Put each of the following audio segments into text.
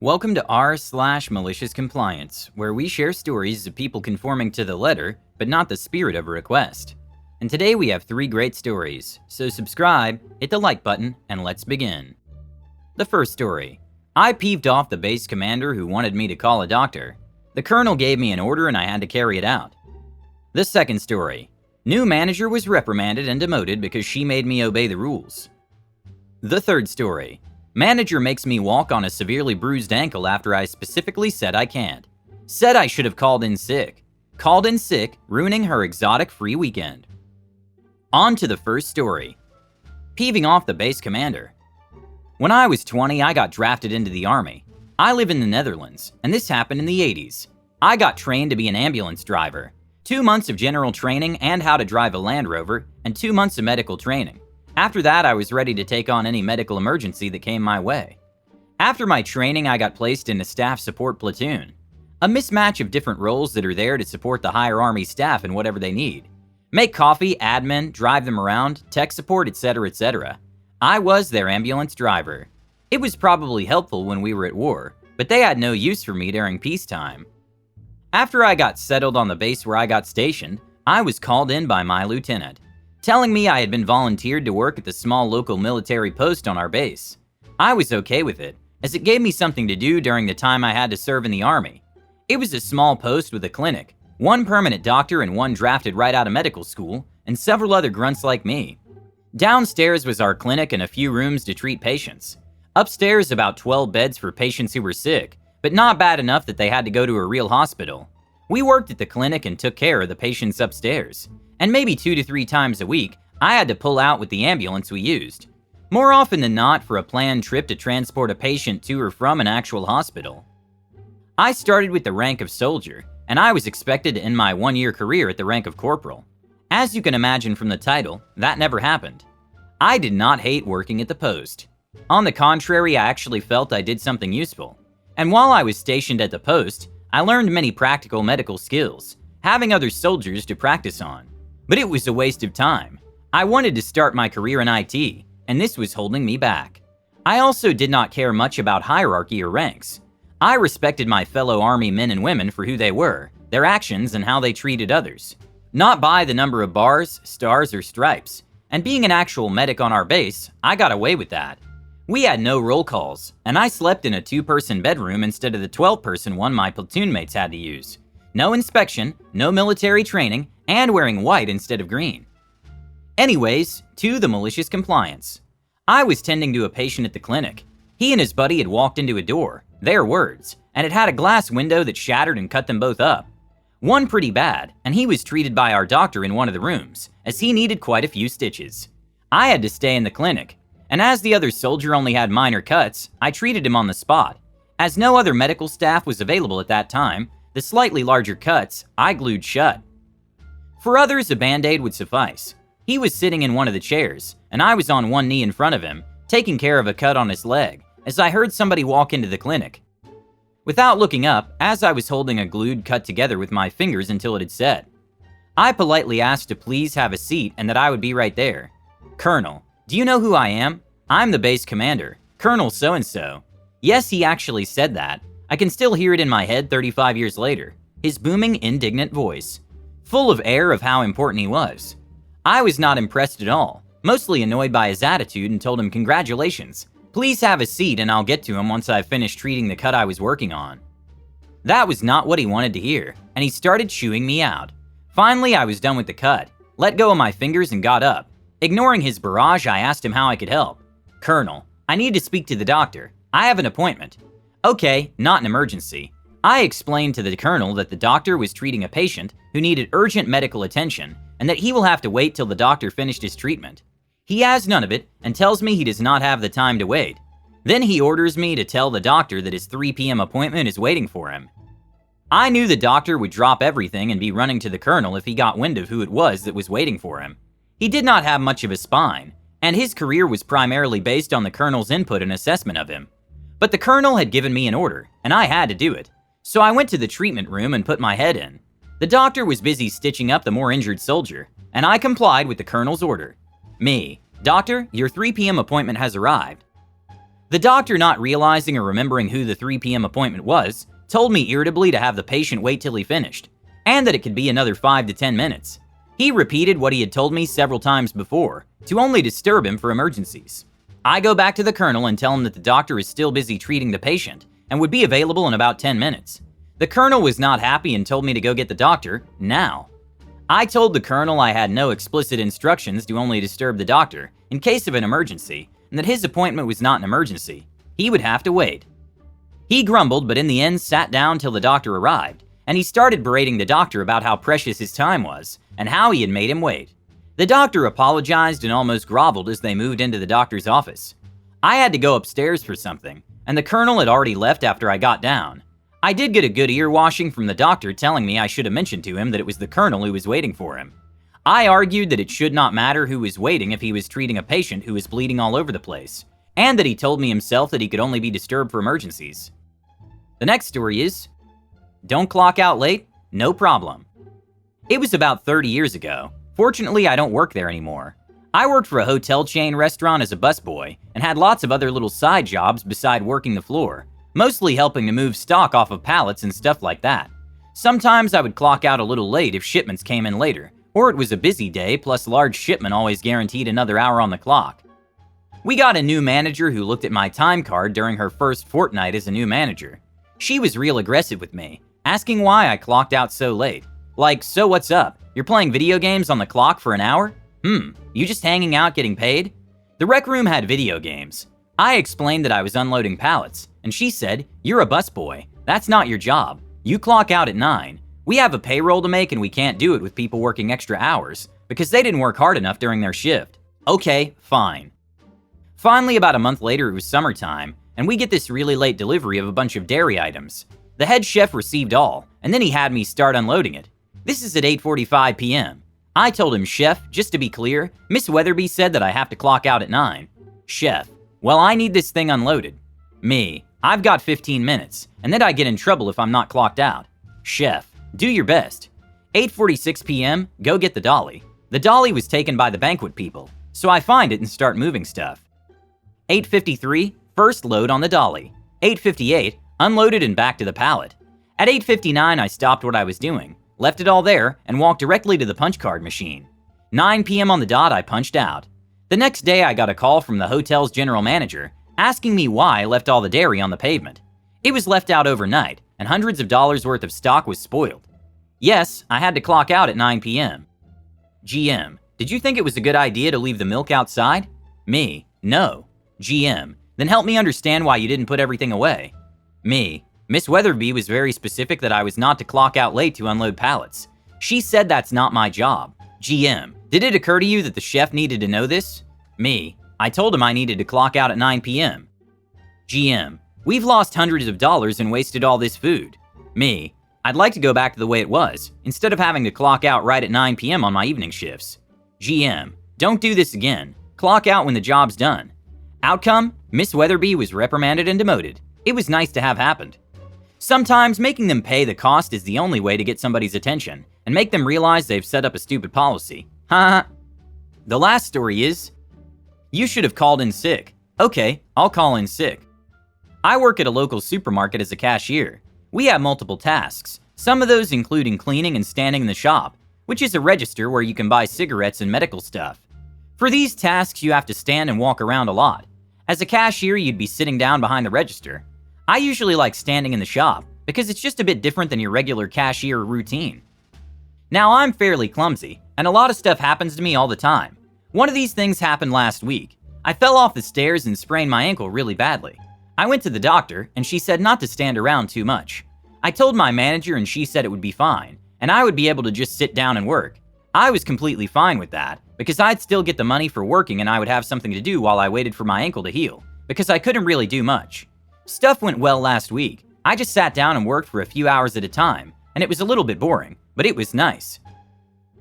Welcome to r/MaliciousCompliance, where we share stories of people conforming to the letter, but not the spirit of a request. And today we have 3 great stories, so subscribe, hit the like button, and let's begin. The first story. I peeved off the base commander who wanted me to call a doctor. The colonel gave me an order and I had to carry it out. The second story. New manager was reprimanded and demoted because she made me obey the rules. The third story. Manager makes me walk on a severely bruised ankle after I specifically said I can't. Said I should have called in sick. Called in sick, ruining her exotic free weekend. On to the first story. Peeving off the base commander. When I was 20, I got drafted into the army. I live in the Netherlands, and this happened in the 80s. I got trained to be an ambulance driver. 2 months of general training and how to drive a Land Rover, and 2 months of medical training. After that, I was ready to take on any medical emergency that came my way. After my training, I got placed in a staff support platoon. A mismatch of different roles that are there to support the higher army staff in whatever they need. Make coffee, admin, drive them around, tech support, etc., etc. I was their ambulance driver. It was probably helpful when we were at war, but they had no use for me during peacetime. After I got settled on the base where I got stationed, I was called in by my lieutenant, telling me I had been volunteered to work at the small local military post on our base. I was okay with it, as it gave me something to do during the time I had to serve in the army. It was a small post with a clinic, 1 permanent doctor and 1 drafted right out of medical school, and several other grunts like me. Downstairs was our clinic and a few rooms to treat patients. Upstairs, about 12 beds for patients who were sick, but not bad enough that they had to go to a real hospital. We worked at the clinic and took care of the patients upstairs. And maybe 2 to 3 times a week, I had to pull out with the ambulance we used. More often than not for a planned trip to transport a patient to or from an actual hospital. I started with the rank of soldier, and I was expected to end my 1-year career at the rank of corporal. As you can imagine from the title, that never happened. I did not hate working at the post. On the contrary, I actually felt I did something useful. And while I was stationed at the post, I learned many practical medical skills, having other soldiers to practice on. But it was a waste of time. I wanted to start my career in IT, and this was holding me back. I also did not care much about hierarchy or ranks. I respected my fellow army men and women for who they were, their actions, and how they treated others. Not by the number of bars, stars, or stripes. And being an actual medic on our base, I got away with that. We had no roll calls, and I slept in a 2-person bedroom instead of the 12-person one my platoon mates had to use. No inspection, no military training, and wearing white instead of green. Anyways, to the malicious compliance. I was tending to a patient at the clinic. He and his buddy had walked into a door, their words, and it had a glass window that shattered and cut them both up. One pretty bad, and he was treated by our doctor in one of the rooms, as he needed quite a few stitches. I had to stay in the clinic, and as the other soldier only had minor cuts, I treated him on the spot. As no other medical staff was available at that time, the slightly larger cuts I glued shut. For others, a band-aid would suffice. He was sitting in one of the chairs, and I was on one knee in front of him, taking care of a cut on his leg, as I heard somebody walk into the clinic. Without looking up, as I was holding a glued cut together with my fingers until it had set, I politely asked to please have a seat and that I would be right there. "Colonel, do you know who I am? I'm the base commander, Colonel so-and-so." Yes, he actually said that. I can still hear it in my head 35 years later. His booming, indignant voice, full of air of how important he was. I was not impressed at all, mostly annoyed by his attitude, and told him congratulations. Please have a seat and I'll get to him once I've finished treating the cut I was working on. That was not what he wanted to hear, and he started chewing me out. Finally, I was done with the cut, let go of my fingers and got up. Ignoring his barrage, I asked him how I could help. "Colonel, I need to speak to the doctor. I have an appointment." "Okay, not an emergency." I explained to the colonel that the doctor was treating a patient who needed urgent medical attention and that he will have to wait till the doctor finished his treatment. He has none of it and tells me he does not have the time to wait. Then he orders me to tell the doctor that his 3 p.m. appointment is waiting for him. I knew the doctor would drop everything and be running to the colonel if he got wind of who it was that was waiting for him. He did not have much of a spine, and his career was primarily based on the colonel's input and assessment of him. But the colonel had given me an order, and I had to do it. So I went to the treatment room and put my head in. The doctor was busy stitching up the more injured soldier, and I complied with the colonel's order. Me, "Doctor, your 3 p.m. appointment has arrived." The doctor, not realizing or remembering who the 3 p.m. appointment was, told me irritably to have the patient wait till he finished, and that it could be another 5 to 10 minutes. He repeated what he had told me several times before, to only disturb him for emergencies. I go back to the colonel and tell him that the doctor is still busy treating the patient and would be available in about 10 minutes. The colonel was not happy and told me to go get the doctor now. I told the colonel I had no explicit instructions to only disturb the doctor in case of an emergency, and that his appointment was not an emergency. He would have to wait. He grumbled, but in the end sat down till the doctor arrived, and he started berating the doctor about how precious his time was and how he had made him wait. The doctor apologized and almost groveled as they moved into the doctor's office. I had to go upstairs for something, and the colonel had already left after I got down. I did get a good ear washing from the doctor telling me I should have mentioned to him that it was the colonel who was waiting for him. I argued that it should not matter who was waiting if he was treating a patient who was bleeding all over the place, and that he told me himself that he could only be disturbed for emergencies. The next story is, don't clock out late, no problem. It was about 30 years ago. Fortunately, I don't work there anymore. I worked for a hotel chain restaurant as a busboy and had lots of other little side jobs beside working the floor, mostly helping to move stock off of pallets and stuff like that. Sometimes I would clock out a little late if shipments came in later, or it was a busy day, plus large shipment always guaranteed another hour on the clock. We got a new manager who looked at my time card during her first fortnight as a new manager. She was real aggressive with me, asking why I clocked out so late. Like, so what's up? You're playing video games on the clock for an hour? You just hanging out getting paid? The rec room had video games. I explained that I was unloading pallets, and she said, you're a busboy. That's not your job. You clock out at 9. We have a payroll to make and we can't do it with people working extra hours because they didn't work hard enough during their shift. Okay, fine. Finally, about a month later, it was summertime, and we get this really late delivery of a bunch of dairy items. The head chef received all, and then he had me start unloading it. This is at 8:45 p.m. I told him, Chef, just to be clear, Miss Weatherby said that I have to clock out at 9. Chef, well, I need this thing unloaded. Me, I've got 15 minutes, and then I get in trouble if I'm not clocked out. Chef, do your best. 8:46 p.m., go get the dolly. The dolly was taken by the banquet people, so I find it and start moving stuff. 8:53, first load on the dolly. 8:58, unloaded and back to the pallet. At 8:59, I stopped what I was doing, left it all there, and walked directly to the punch card machine. 9 p.m. on the dot, I punched out. The next day, I got a call from the hotel's general manager asking me why I left all the dairy on the pavement. It was left out overnight, and hundreds of dollars worth of stock was spoiled. Yes, I had to clock out at 9 p.m. GM, did you think it was a good idea to leave the milk outside? Me, no. GM, then help me understand why you didn't put everything away. Me, Miss Weatherby was very specific that I was not to clock out late to unload pallets. She said that's not my job. GM, did it occur to you that the chef needed to know this? Me, I told him I needed to clock out at 9 p.m. GM, we've lost hundreds of dollars and wasted all this food. Me, I'd like to go back to the way it was, instead of having to clock out right at 9 p.m. on my evening shifts. GM, don't do this again. Clock out when the job's done. Outcome, Miss Weatherby was reprimanded and demoted. It was nice to have happened. Sometimes making them pay the cost is the only way to get somebody's attention and make them realize they've set up a stupid policy. Haha. The last story is, you should have called in sick. Okay, I'll call in sick. I work at a local supermarket as a cashier. We have multiple tasks, some of those including cleaning and standing in the shop, which is a register where you can buy cigarettes and medical stuff. For these tasks, you have to stand and walk around a lot. As a cashier, you'd be sitting down behind the register. I usually like standing in the shop because it's just a bit different than your regular cashier routine. Now, I'm fairly clumsy, and a lot of stuff happens to me all the time. One of these things happened last week. I fell off the stairs and sprained my ankle really badly. I went to the doctor, and she said not to stand around too much. I told my manager, and she said it would be fine, and I would be able to just sit down and work. I was completely fine with that, because I'd still get the money for working and I would have something to do while I waited for my ankle to heal, because I couldn't really do much. Stuff went well last week. I just sat down and worked for a few hours at a time, and it was a little bit boring, but it was nice.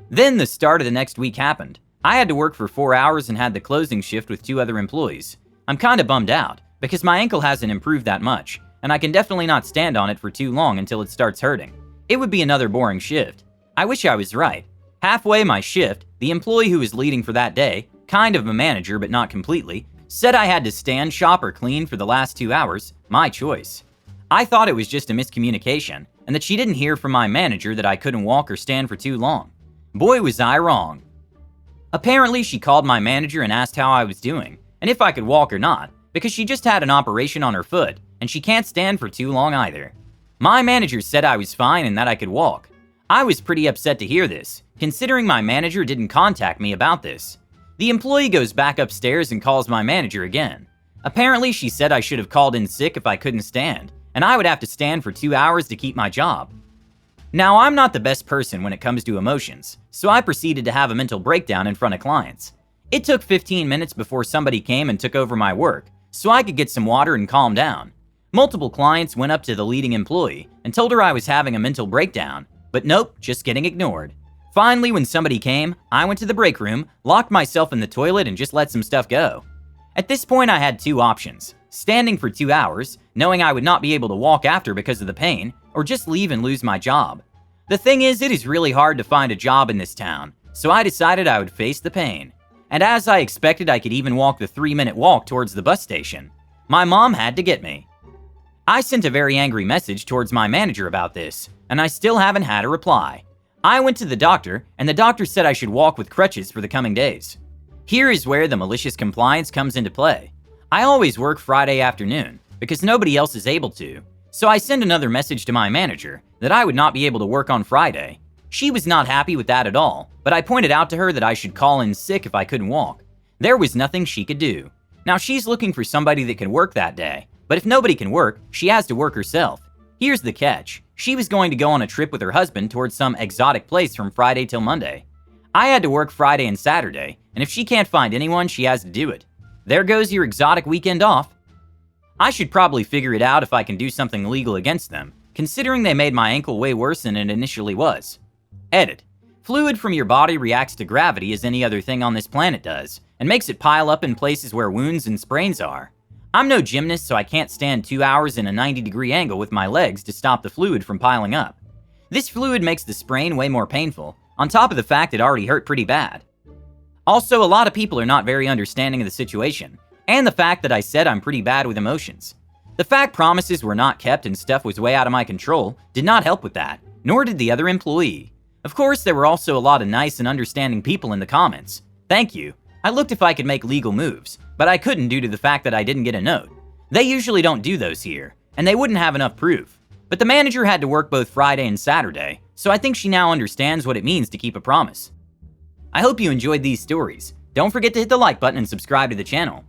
Then the start of the next week happened. I had to work for 4 hours and had the closing shift with 2 other employees. I'm kinda bummed out, because my ankle hasn't improved that much, and I can definitely not stand on it for too long until it starts hurting. It would be another boring shift. I wish I was right. Halfway my shift, the employee who was leading for that day, kind of a manager but not completely, Said I had to stand, shop, or clean for the last 2 hours, my choice. I thought it was just a miscommunication, and that she didn't hear from my manager that I couldn't walk or stand for too long. Boy, was I wrong. Apparently, she called my manager and asked how I was doing, and if I could walk or not, because she just had an operation on her foot, and she can't stand for too long either. My manager said I was fine and that I could walk. I was pretty upset to hear this, considering my manager didn't contact me about this. The employee goes back upstairs and calls my manager again. Apparently, she said I should have called in sick if I couldn't stand, and I would have to stand for 2 hours to keep my job. Now, I'm not the best person when it comes to emotions, so I proceeded to have a mental breakdown in front of clients. It took 15 minutes before somebody came and took over my work, so I could get some water and calm down. Multiple clients went up to the leading employee and told her I was having a mental breakdown, but nope, just getting ignored. Finally, when somebody came, I went to the break room, locked myself in the toilet, and just let some stuff go. At this point, I had two options: standing for 2 hours, knowing I would not be able to walk after because of the pain, or just leave and lose my job. The thing is, it is really hard to find a job in this town, so I decided I would face the pain. And as I expected, I could even walk the 3-minute walk towards the bus station. My mom had to get me. I sent a very angry message towards my manager about this, and I still haven't had a reply. I went to the doctor, and the doctor said I should walk with crutches for the coming days. Here is where the malicious compliance comes into play. I always work Friday afternoon, because nobody else is able to, so I send another message to my manager that I would not be able to work on Friday. She was not happy with that at all, but I pointed out to her that I should call in sick if I couldn't walk. There was nothing she could do. Now she's looking for somebody that can work that day, but if nobody can work, she has to work herself. Here's the catch. She was going to go on a trip with her husband towards some exotic place from Friday till Monday. I had to work Friday and Saturday, and if she can't find anyone, she has to do it. There goes your exotic weekend off. I should probably figure it out if I can do something legal against them, considering they made my ankle way worse than it initially was. Edit. Fluid from your body reacts to gravity as any other thing on this planet does, and makes it pile up in places where wounds and sprains are. I'm no gymnast, so I can't stand 2 hours in a 90-degree angle with my legs to stop the fluid from piling up. This fluid makes the sprain way more painful, on top of the fact it already hurt pretty bad. Also, a lot of people are not very understanding of the situation, and the fact that I said I'm pretty bad with emotions. The fact promises were not kept and stuff was way out of my control did not help with that, nor did the other employee. Of course, there were also a lot of nice and understanding people in the comments. Thank you. I looked if I could make legal moves, but I couldn't due to the fact that I didn't get a note. They usually don't do those here, and they wouldn't have enough proof. But the manager had to work both Friday and Saturday, so I think she now understands what it means to keep a promise. I hope you enjoyed these stories. Don't forget to hit the like button and subscribe to the channel.